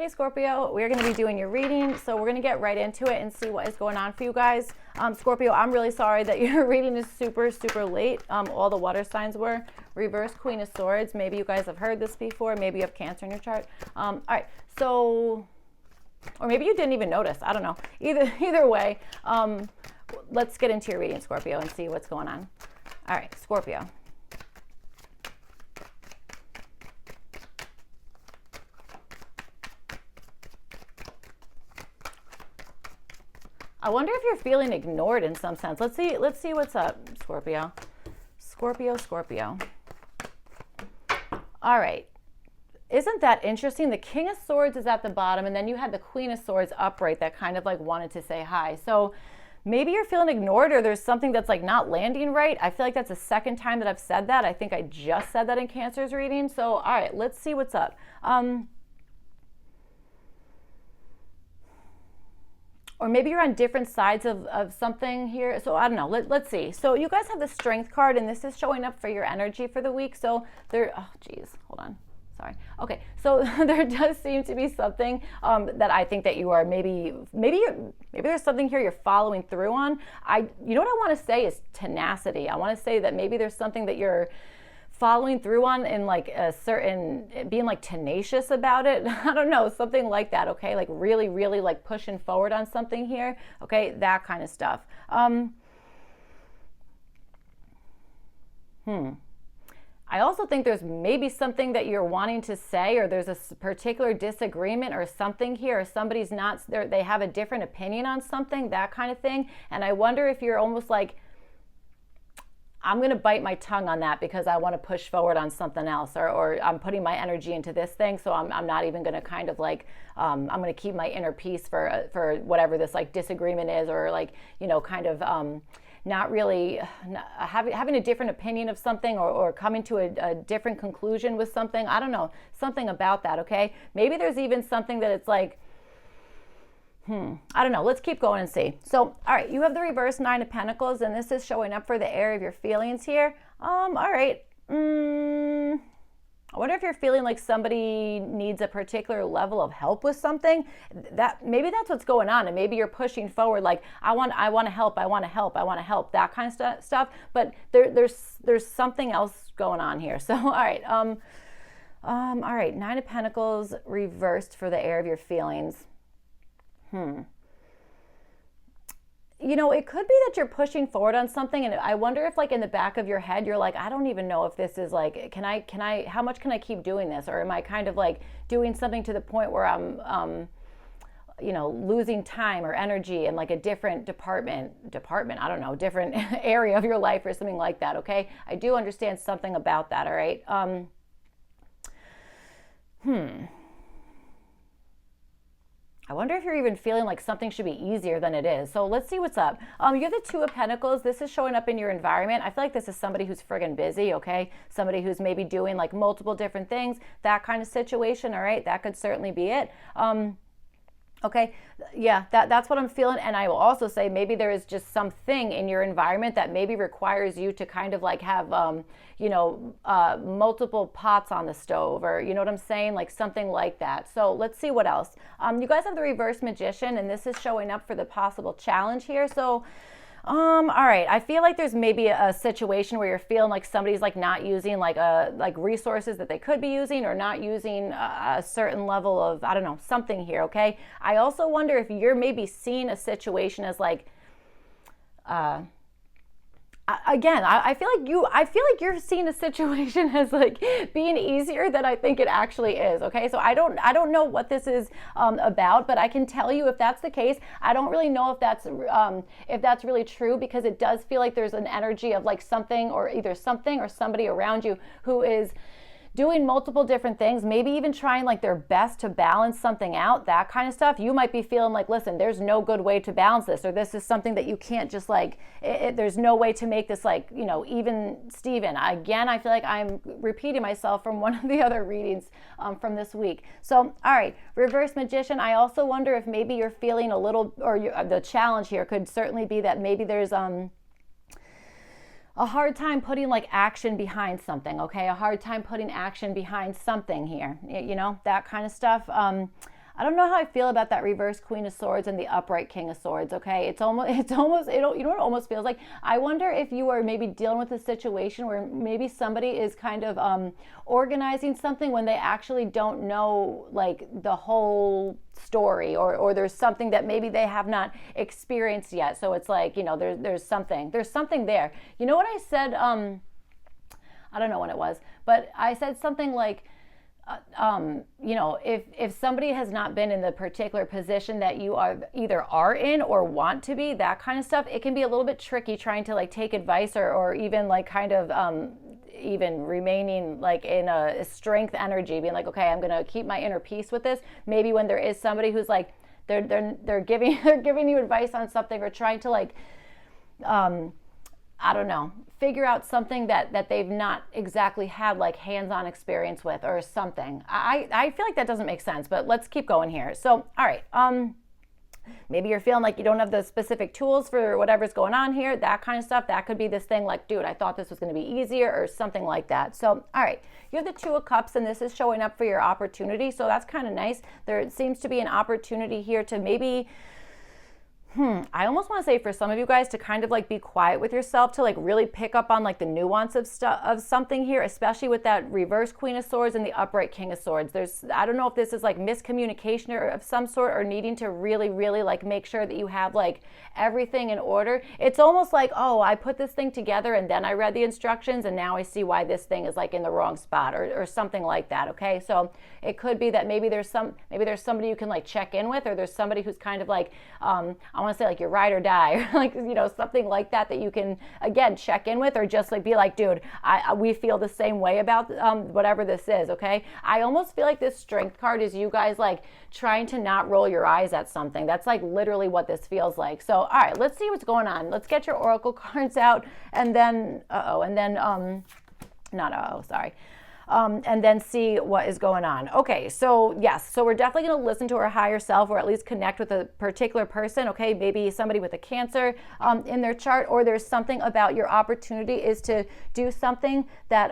Hey Scorpio, we're going to be doing your reading, so we're going to get right into it and see what is going on for you guys. Scorpio, I'm really sorry that your reading is super late. All the water signs were. Reverse Queen of Swords. Maybe you guys have heard this before. Maybe you have Cancer in your chart. All right, so, or maybe you didn't even notice. I don't know. Either way, let's get into your reading, Scorpio, and see what's going on. All right, Scorpio. I wonder if you're feeling ignored in some sense. Let's see what's up, Scorpio. Scorpio. All right. Isn't that interesting? The King of Swords is at the bottom, and then you had the Queen of Swords upright that kind of like wanted to say hi. So maybe you're feeling ignored, or there's something that's like not landing right. I feel like that's the second time that I've said that. I think I just said that in Cancer's reading. So, all right, let's see what's up. Or maybe you're on different sides of something here. So I don't know. Let's see. So you guys have the Strength card, and this is showing up for your energy for the week. So there, oh geez, hold on. Sorry. Okay, so there does seem to be something that I think that you are maybe there's something here you're following through on. You know what I want to say is tenacity. I want to say that maybe there's something that you're following through on in like a certain, being like tenacious about it. I don't know, something like that, okay? Like really like pushing forward on something here, okay? That kind of stuff. I also think there's maybe something that you're wanting to say, or there's a particular disagreement or something here, or somebody's not, they have a different opinion on something, that kind of thing. And I wonder if you're almost like, I'm going to bite my tongue on that because I want to push forward on something else, or I'm putting my energy into this thing, so I'm not even going to kind of like, I'm going to keep my inner peace for whatever this like disagreement is, or like, you know, kind of not really having a different opinion of something, or coming to a different conclusion with something. I don't know, something about that, okay? Maybe there's even something that it's like, I don't know. Let's keep going and see. So, all right, you have the reverse Nine of Pentacles, and this is showing up for the area of your feelings here. All right. I wonder if you're feeling like somebody needs a particular level of help with something. That maybe that's what's going on, and maybe you're pushing forward like I want to help, that kind of stuff. But there's something else going on here. So, all right. All right. Nine of Pentacles reversed for the area of your feelings. You know, it could be that you're pushing forward on something, and I wonder if like in the back of your head you're like, I don't even know if this is like, can I how much can I keep doing this, or am I kind of like doing something to the point where I'm you know, losing time or energy in like a different department, I don't know, different area of your life or something like that, okay? I do understand something about that, all right? I wonder if you're even feeling like something should be easier than it is. So let's see what's up. You have the Two of Pentacles. This is showing up in your environment. I feel like this is somebody who's friggin' busy, okay? Somebody who's maybe doing like multiple different things, that kind of situation, all right? That could certainly be it. Okay, yeah, that's what I'm feeling. And I will also say maybe there is just something in your environment that maybe requires you to kind of like have, you know, multiple pots on the stove, or you know what I'm saying? Like something like that. So let's see what else. You guys have the reverse Magician, and this is showing up for the possible challenge here. So all right, I feel like there's maybe a situation where you're feeling like somebody's like not using like resources that they could be using, or not using a certain level of, I don't know, something here, okay? I also wonder if you're maybe seeing a situation as like again, I feel like you're seeing a situation as like being easier than I think it actually is. Okay, so I don't know what this is about, but I can tell you if that's the case, I don't really know if that's really true, because it does feel like there's an energy of like something, or either something or somebody around you who is doing multiple different things, maybe even trying like their best to balance something out, that kind of stuff. You might be feeling like, listen, there's no good way to balance this, or this is something that you can't just like, there's no way to make this like, you know, even Steven. Again, I feel like I'm repeating myself from one of the other readings from this week. So, all right, reverse Magician. I also wonder if maybe you're feeling a little, or the challenge here could certainly be that maybe there's a hard time putting like action behind something, okay? A hard time putting action behind something here, you know, that kind of stuff. I don't know how I feel about that reverse Queen of Swords and the upright King of Swords, okay? It's almost, you know what it almost feels like? I wonder if you are maybe dealing with a situation where maybe somebody is kind of organizing something when they actually don't know like the whole story, or there's something that maybe they have not experienced yet. So it's like, you know, there's something there. You know what I said? I don't know when it was, but I said something like, you know, if somebody has not been in the particular position that you either are in or want to be, that kind of stuff, it can be a little bit tricky trying to like take advice or even like kind of even remaining like in a strength energy, being like, okay, I'm gonna keep my inner peace with this. Maybe when there is somebody who's like they're giving you advice on something, or trying to like I don't know, figure out something that they've not exactly had like hands-on experience with or something. I feel like that doesn't make sense, but let's keep going here. So, all right, maybe you're feeling like you don't have the specific tools for whatever's going on here, that kind of stuff. That could be this thing like, dude, I thought this was going to be easier, or something like that. So, all right, you have the Two of Cups, and this is showing up for your opportunity. So that's kind of nice. There seems to be an opportunity here to maybe, I almost want to say for some of you guys to kind of like be quiet with yourself, to like really pick up on like the nuance of something here, especially with that reverse Queen of Swords and the upright King of Swords. I don't know if this is like miscommunication or of some sort, or needing to really, really like make sure that you have like everything in order. It's almost like, oh, I put this thing together and then I read the instructions and now I see why this thing is like in the wrong spot, or something like that. Okay. So it could be that maybe there's somebody you can like check in with, or there's somebody who's kind of like, I want to say like your ride or die, or like, you know, something like that you can again check in with, or just like be like, dude, we feel the same way about whatever this is. Okay. I almost feel like this Strength card is you guys like trying to not roll your eyes at something. That's like literally what this feels like. So, all right, let's see what's going on. Let's get your oracle cards out, and then, and then see what is going on. Okay, so yes, so we're definitely going to listen to our higher self, or at least connect with a particular person. Okay, maybe somebody with a Cancer in their chart, or there's something about your opportunity is to do something that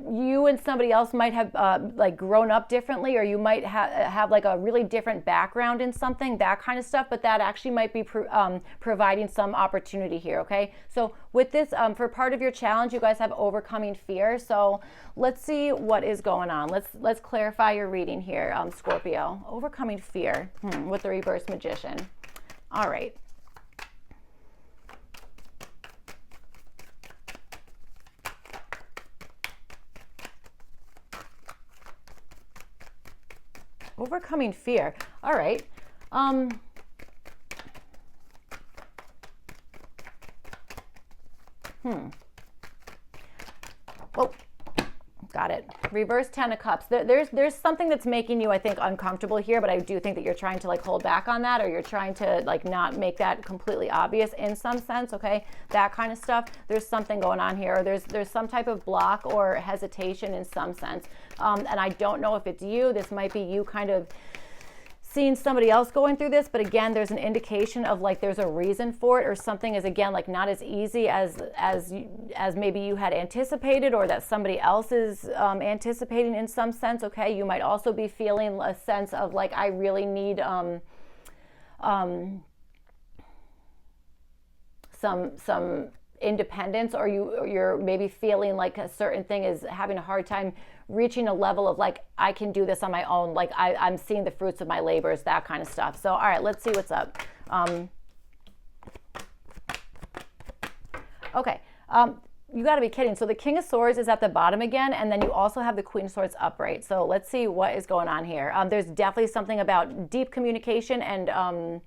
you and somebody else might have like grown up differently, or you might have like a really different background in something, that kind of stuff, but that actually might be providing some opportunity here. Okay, so with this, for part of your challenge, you guys have overcoming fear. So let's see what is going on. Let's clarify your reading here, Scorpio. Overcoming fear with the reverse Magician. All right. Overcoming fear. All right. Oh, got it. Reverse Ten of Cups. There's something that's making you, I think, uncomfortable here, but I do think that you're trying to like hold back on that, or you're trying to like not make that completely obvious in some sense. Okay, that kind of stuff. There's something going on here, or there's some type of block or hesitation in some sense. And I don't know if it's you. This might be you kind of seeing somebody else going through this, but again, there's an indication of like there's a reason for it, or something is again like not as easy as maybe you had anticipated, or that somebody else is anticipating in some sense. Okay, you might also be feeling a sense of like, I really need some independence, or you're maybe feeling like a certain thing is having a hard time reaching a level of like, I can do this on my own, like I'm seeing the fruits of my labors, that kind of stuff. So all right, let's see what's up. Okay, you got to be kidding. So the King of Swords is at the bottom again, and then you also have the Queen of Swords upright. So let's see what is going on here. There's definitely something about deep communication and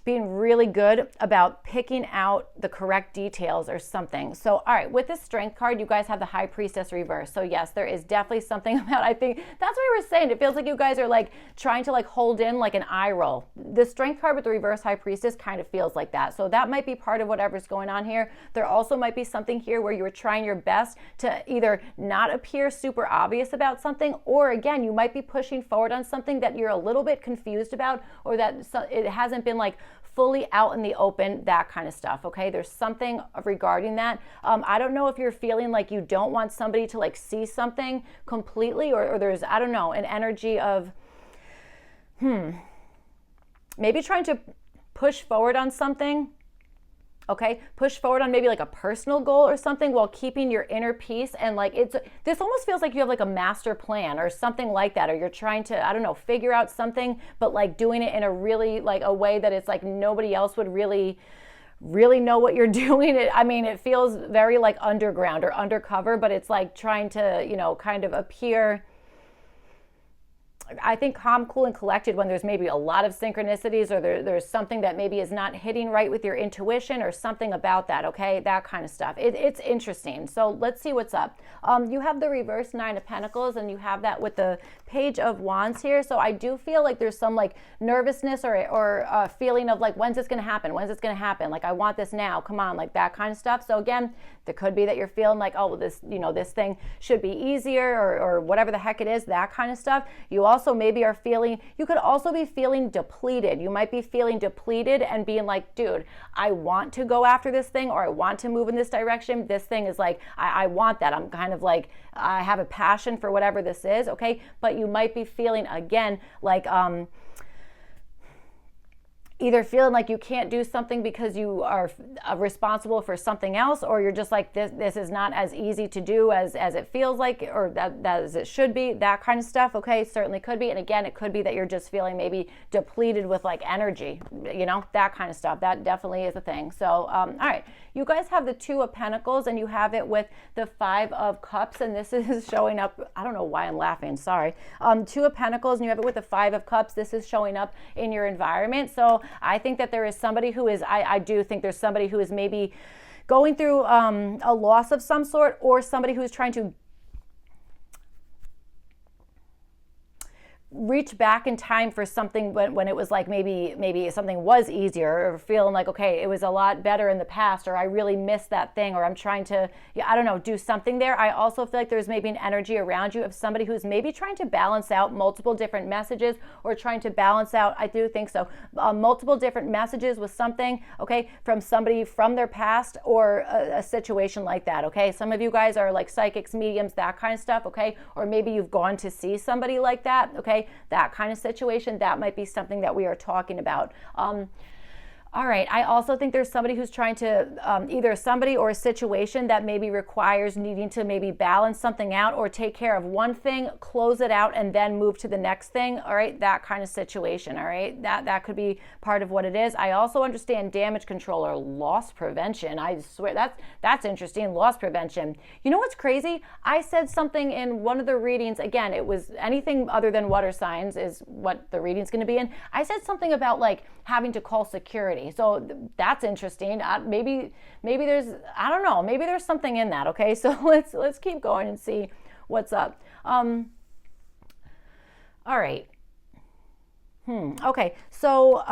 being really good about picking out the correct details or something. So, all right, with this Strength card, you guys have the High Priestess reverse. So yes, there is definitely something about, I think that's what we were saying. It feels like you guys are like trying to like hold in like an eye roll. The Strength card with the reverse High Priestess kind of feels like that. So that might be part of whatever's going on here. There also might be something here where you were trying your best to either not appear super obvious about something, or again, you might be pushing forward on something that you're a little bit confused about, or that it hasn't been like fully out in the open, that kind of stuff, okay? There's something regarding that. I don't know if you're feeling like you don't want somebody to like see something completely, or there's, I don't know, an energy of, maybe trying to push forward on something. Okay, push forward on maybe like a personal goal or something while keeping your inner peace. And like this almost feels like you have like a master plan or something like that, or you're trying to, I don't know, figure out something, but like doing it in a really like a way that it's like nobody else would really know what you're doing. It feels very like underground or undercover, but it's like trying to, kind of appear, I think, calm, cool, and collected when there's maybe a lot of synchronicities, or there's something that maybe is not hitting right with your intuition or something about that, okay? That kind of stuff. It's interesting. So let's see what's up. You have the reverse Nine of Pentacles, and you have that with the Page of Wands here. So I do feel like there's some like nervousness or feeling of like, when's this going to happen? When's this going to happen? Like, I want this now. Come on, like that kind of stuff. So again, there could be that you're feeling like, oh, well, this thing should be easier, or whatever the heck it is, that kind of stuff. You also maybe you could also be feeling depleted. You might be feeling depleted and being like, dude, I want to go after this thing, or I want to move in this direction. This thing is like, I want that. I'm kind of like, I have a passion for whatever this is, okay? But you might be feeling, again, like, either feeling like you can't do something because you are responsible for something else, or you're just like, this is not as easy to do as it feels like, or that as it should be, that kind of stuff, okay? Certainly could be. And again, it could be that you're just feeling maybe depleted with like energy, that kind of stuff. That definitely is a thing. So, all right, you guys have the Two of Pentacles, and you have it with the Five of Cups, and this is showing up, I don't know why I'm laughing, sorry. Two of Pentacles, and you have it with the Five of Cups. This is showing up in your environment. So I think that there is somebody who is, I do think there's somebody who is maybe going through a loss of some sort, or somebody who is trying to reach back in time for something when it was like maybe something was easier, or feeling like, okay, it was a lot better in the past, or I really missed that thing, or I'm trying to, I don't know, do something there. I also feel like there's maybe an energy around you of somebody who's maybe trying to balance out multiple different messages, or trying to balance out, I do think so, multiple different messages with something, okay, from somebody from their past, or a situation like that, okay? Some of you guys are like psychics, mediums, that kind of stuff, okay? Or maybe you've gone to see somebody like that, okay? That kind of situation, that might be something that we are talking about. All right, I also think there's somebody who's trying to, either somebody or a situation that maybe requires needing to maybe balance something out, or take care of one thing, close it out, and then move to the next thing. All right, that kind of situation. All right, that could be part of what it is. I also understand damage control or loss prevention. I swear that's interesting, loss prevention. You know what's crazy? I said something in one of the readings, again, it was anything other than water signs is what the reading's going to be in. I said something about like having to call security. So that's interesting. Maybe there's, I don't know, maybe there's something in that. Okay, so let's keep going and see what's up. All right. Okay, so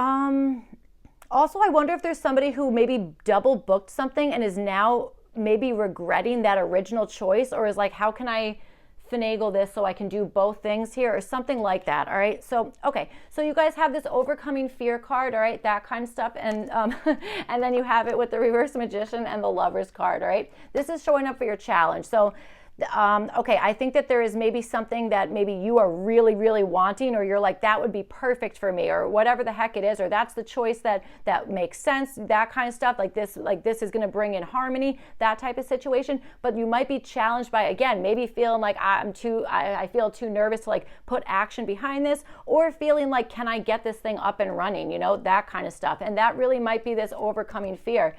also I wonder if there's somebody who maybe double booked something and is now maybe regretting that original choice, or is like, how can I finagle this so I can do both things here, or something like that. All right, so okay, so you guys have this overcoming fear card, all right, that kind of stuff, and and then you have it with the reverse magician and the Lovers card. All right, this is showing up for your challenge. So okay, I think that there is maybe something that maybe you are really, really wanting, or you're like, that would be perfect for me, or whatever the heck it is, or that's the choice that makes sense, that kind of stuff, like this is going to bring in harmony, that type of situation. But you might be challenged by, again, maybe feeling like I feel too nervous to like put action behind this, or feeling like, can I get this thing up and running, that kind of stuff. And that really might be this overcoming fear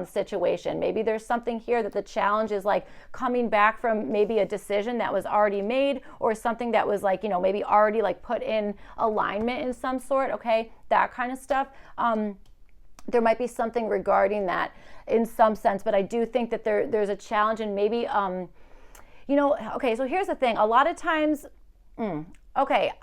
situation. Maybe there's something here that the challenge is like coming back from maybe a decision that was already made, or something that was like, maybe already like put in alignment in some sort, okay, that kind of stuff. There might be something regarding that in some sense, but I do think that there's a challenge, and maybe, okay, so here's the thing. A lot of times, okay,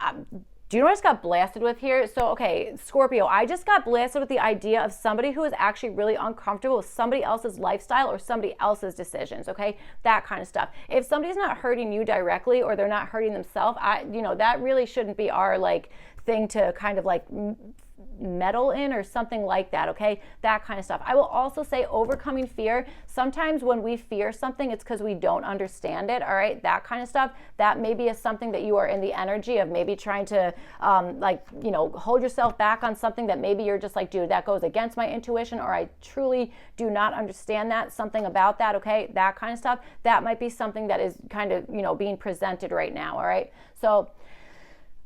do you know what I just got blasted with here? So, okay, Scorpio, I just got blasted with the idea of somebody who is actually really uncomfortable with somebody else's lifestyle or somebody else's decisions, okay? That kind of stuff. If somebody's not hurting you directly, or they're not hurting themselves, that really shouldn't be our like thing to kind of like meddle in or something like that, okay? That kind of stuff. I will also say overcoming fear. Sometimes when we fear something, it's because we don't understand it, all right? That kind of stuff. That maybe is something that you are in the energy of maybe trying to hold yourself back on something that maybe you're just like, dude, that goes against my intuition, or I truly do not understand that, something about that, okay? That kind of stuff. That might be something that is kind of, being presented right now, all right? So,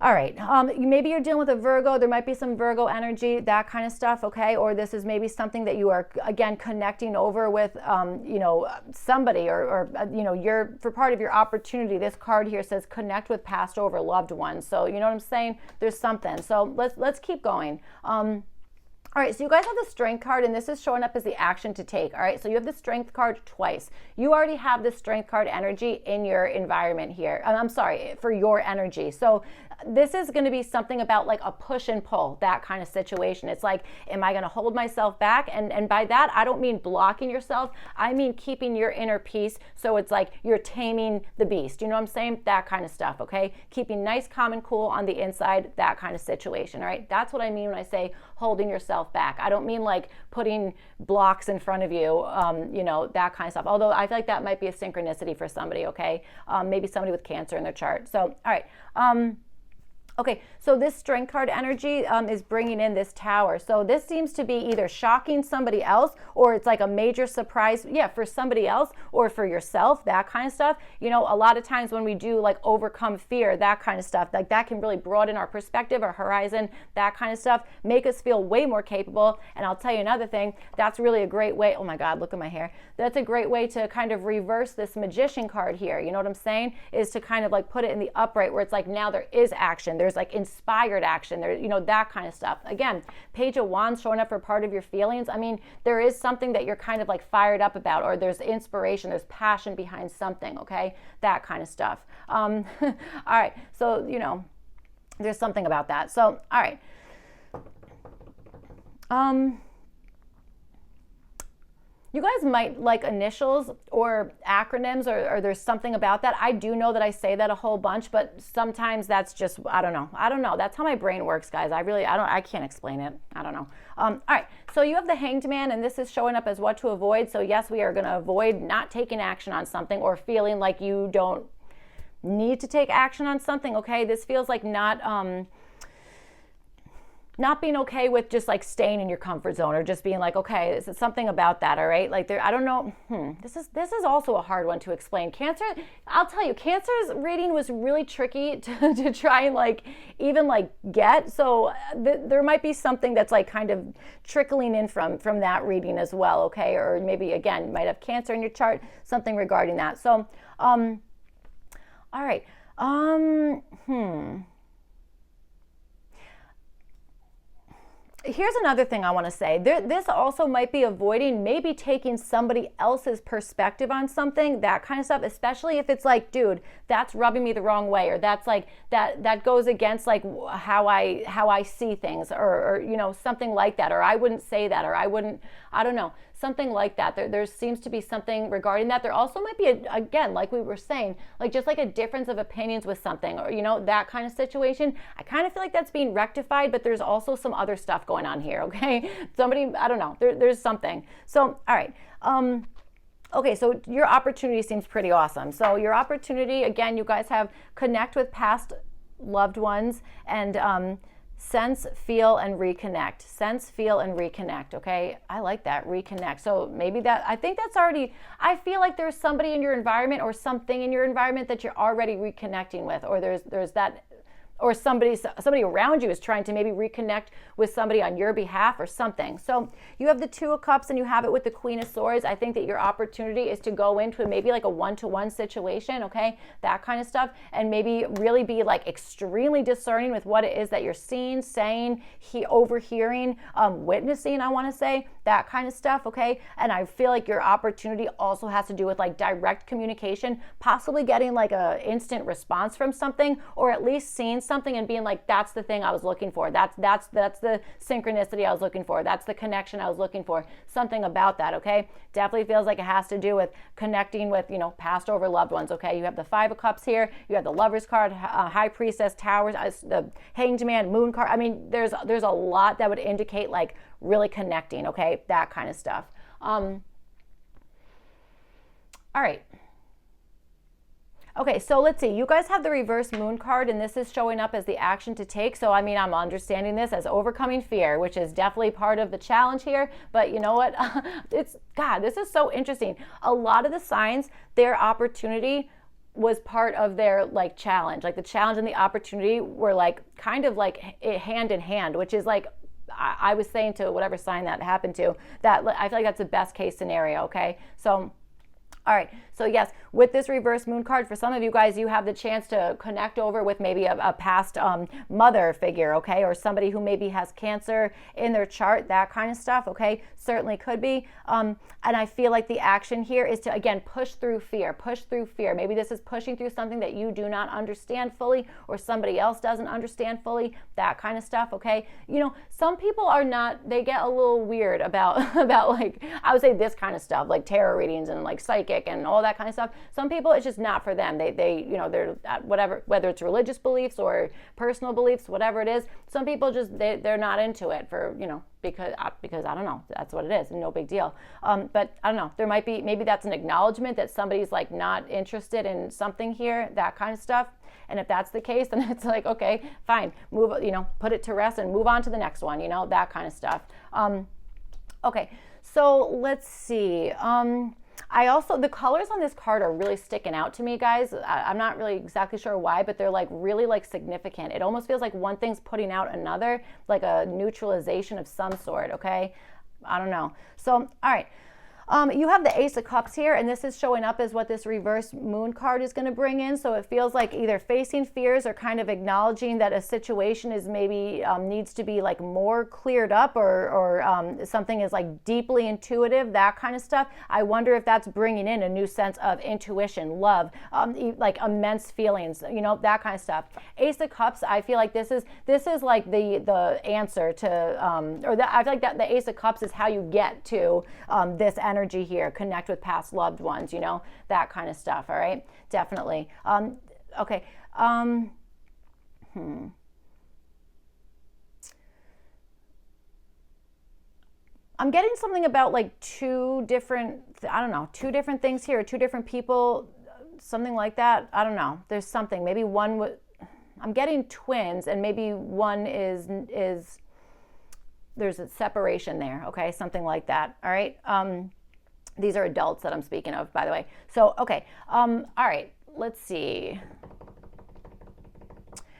all right, maybe you're dealing with a Virgo. There might be some Virgo energy, that kind of stuff, okay? Or this is maybe something that you are, again, connecting over with, somebody or you're, for part of your opportunity. This card here says connect with past over loved ones. So, you know what I'm saying? There's something. So let's keep going. All right, so you guys have the Strength card, and this is showing up as the action to take, all right? So you have the Strength card twice. You already have the Strength card energy in your environment here. I'm sorry, for your energy. So this is going to be something about like a push and pull, that kind of situation. It's like, am I going to hold myself back? And by that, I don't mean blocking yourself. I mean keeping your inner peace. So it's like you're taming the beast. You know what I'm saying? That kind of stuff, okay? Keeping nice, calm, and cool on the inside, that kind of situation, all right? That's what I mean when I say holding yourself back. I don't mean like putting blocks in front of you, that kind of stuff. Although I feel like that might be a synchronicity for somebody, okay? Maybe somebody with Cancer in their chart. So, all right. Okay, so this Strength card energy is bringing in this Tower. So this seems to be either shocking somebody else, or it's like a major surprise, for somebody else or for yourself, that kind of stuff. A lot of times when we do like overcome fear, that kind of stuff, like that can really broaden our perspective, our horizon, that kind of stuff, make us feel way more capable. And I'll tell you another thing, that's really a great way, oh my God, look at my hair. That's a great way to kind of reverse this Magician card here. You know what I'm saying? Is to kind of like put it in the upright where it's like now there is action. There's like inspired action there, that kind of stuff. Again, Page of Wands showing up for part of your feelings. I mean, there is something that you're kind of like fired up about, or there's inspiration, there's passion behind something, okay? That kind of stuff. All right, so, there's something about that. So, all right. You guys might like initials or acronyms, or there's something about that. I do know that I say that a whole bunch, but sometimes that's just, I don't know. That's how my brain works, guys. I can't explain it. I don't know. All right, so you have the Hanged Man, and this is showing up as what to avoid. So yes, we are going to avoid not taking action on something or feeling like you don't need to take action on something, okay? This feels like not being okay with just like staying in your comfort zone, or just being like, okay, this is something about that, all right? Like I don't know. This is also a hard one to explain. Cancer, I'll tell you, Cancer's reading was really tricky to try and like even like get. So there might be something that's like kind of trickling in from that reading as well, okay? Or maybe again, you might have Cancer in your chart, something regarding that. So, all right. Here's another thing I want to say. This also might be avoiding maybe taking somebody else's perspective on something, that kind of stuff, especially if it's like, dude, that's rubbing me the wrong way, or that's like, that goes against like how I see things, or something like that, or I wouldn't say that, or I don't know, something like that. There seems to be something regarding that. There also might be, again, like we were saying, like just like a difference of opinions with something, or, that kind of situation. I kind of feel like that's being rectified, but there's also some other stuff going on here, okay? Somebody, I don't know, there's something. So, all right. Okay, so your opportunity seems pretty awesome. So your opportunity, again, you guys have connect with past loved ones, and sense, feel, and reconnect. Sense, feel, and reconnect, okay? I like that, reconnect. So maybe I think that's already, I feel like there's somebody in your environment or something in your environment that you're already reconnecting with, or there's that, or somebody around you is trying to maybe reconnect with somebody on your behalf or something. So you have the Two of Cups, and you have it with the Queen of Swords. I think that your opportunity is to go into maybe like a one-to-one situation, okay? That kind of stuff, and maybe really be like extremely discerning with what it is that you're seeing, saying, overhearing, witnessing, I want to say, that kind of stuff, okay? And I feel like your opportunity also has to do with like direct communication, possibly getting like a instant response from something, or at least seeing something and being like, that's the thing I was looking for. That's the synchronicity I was looking for. That's the connection I was looking for. Something about that, okay? Definitely feels like it has to do with connecting with, you know, passed over loved ones, okay? You have the Five of Cups here. You have the Lover's card, High Priestess, Towers, the Hanged Man, Moon card. I mean, there's a lot that would indicate like really connecting, okay? That kind of stuff. All right. Okay, so let's see. You guys have the reverse moon card, and this is showing up as the action to take. So, I mean, I'm understanding this as overcoming fear, which is definitely part of the challenge here. But you know what? God, this is so interesting. A lot of the signs, their opportunity was part of their like challenge. Like the challenge and the opportunity were like kind of like hand in hand, which is like, I was saying to whatever sign that happened to, that I feel like that's the best case scenario, okay? So, all right, so yes, with this reverse moon card, for some of you guys, you have the chance to connect over with maybe a past mother figure, okay, or somebody who maybe has Cancer in their chart, that kind of stuff, okay, certainly could be. And I feel like the action here is to, again, push through fear, push through fear. Maybe this is pushing through something that you do not understand fully or somebody else doesn't understand fully, that kind of stuff, okay? You know, some people are not, they get a little weird about like, I would say this kind of stuff, like tarot readings and like psychic and all that kind of stuff. Some people, it's just not for them. They you know, they're whatever, whether it's religious beliefs or personal beliefs, whatever it is. Some people just, they're not into it for, you know, because I don't know, that's what it is, no big deal. But I don't know, there might be, maybe that's an acknowledgement that somebody's like not interested in something here, that kind of stuff. And if that's the case, then it's like, okay, fine, move, you know, put it to rest and move on to the next one, you know, that kind of stuff. Okay, so let's see. I also, the colors on this card are really sticking out to me, guys. I'm not really exactly sure why, but they're like really like significant. It almost feels like one thing's putting out another, like a neutralization of some sort, okay? I don't know. So, all right. You have the Ace of Cups here, and this is showing up as what this reverse moon card is going to bring in. So it feels like either facing fears or kind of acknowledging that a situation is maybe needs to be like more cleared up, or something is like deeply intuitive, that kind of stuff. I wonder if that's bringing in a new sense of intuition, love, like immense feelings, you know, that kind of stuff. Ace of Cups, I feel like this is like the answer to, I feel like that the Ace of Cups is how you get to this energy here, connect with past loved ones, you know, that kind of stuff. All right, definitely. Okay. I'm getting something about like two different things here, two different people, something like that. I don't know. There's something. Maybe one I'm getting twins, and maybe one is there's a separation there. Okay, something like that. All right. These are adults that I'm speaking of, by the way. So, okay. All right. Let's see.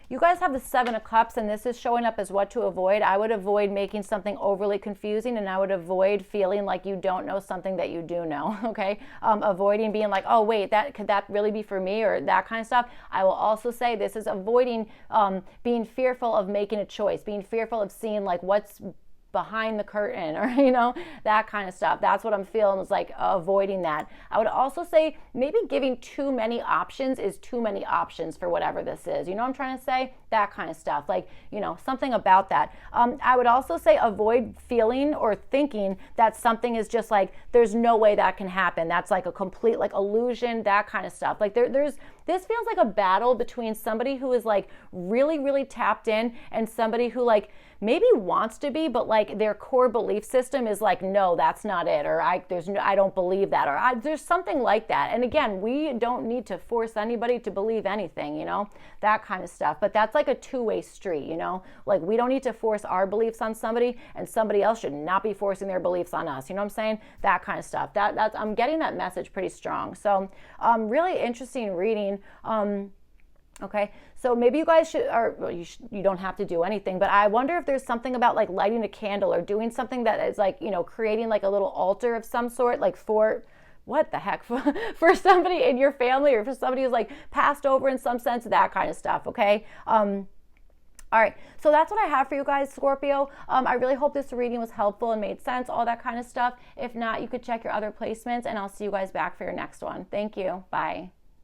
You guys have the Seven of Cups, and this is showing up as what to avoid. I would avoid making something overly confusing, and I would avoid feeling like you don't know something that you do know, okay? Avoiding being like, oh, wait, could that really be for me, or that kind of stuff. I will also say this is avoiding being fearful of making a choice, being fearful of seeing like what's behind the curtain, or you know, that kind of stuff. That's what I'm feeling, is like avoiding that. I would also say maybe giving too many options is too many options for whatever this is, you know what I'm trying to say, that kind of stuff, like, you know, something about that. I would also say avoid feeling or thinking that something is just like, there's no way that can happen, that's like a complete like illusion, that kind of stuff. Like this feels like a battle between somebody who is like really, really tapped in, and somebody who like maybe wants to be, but like their core belief system is like, no, that's not it, or I don't believe that, or there's something like that. And again, we don't need to force anybody to believe anything, you know, that kind of stuff. But that's like a two-way street, you know, like we don't need to force our beliefs on somebody, and somebody else should not be forcing their beliefs on us. You know what I'm saying? That kind of stuff. That's I'm getting that message pretty strong. So really interesting reading. Okay, so maybe you guys should, or well, you don't have to do anything, but I wonder if there's something about like lighting a candle or doing something that is like, you know, creating like a little altar of some sort, like for, what the heck, for somebody in your family, or for somebody who's like passed over in some sense, that kind of stuff, okay? All right, so that's what I have for you guys, Scorpio. I really hope this reading was helpful and made sense, all that kind of stuff. If not, you could check your other placements, and I'll see you guys back for your next one. Thank you. Bye.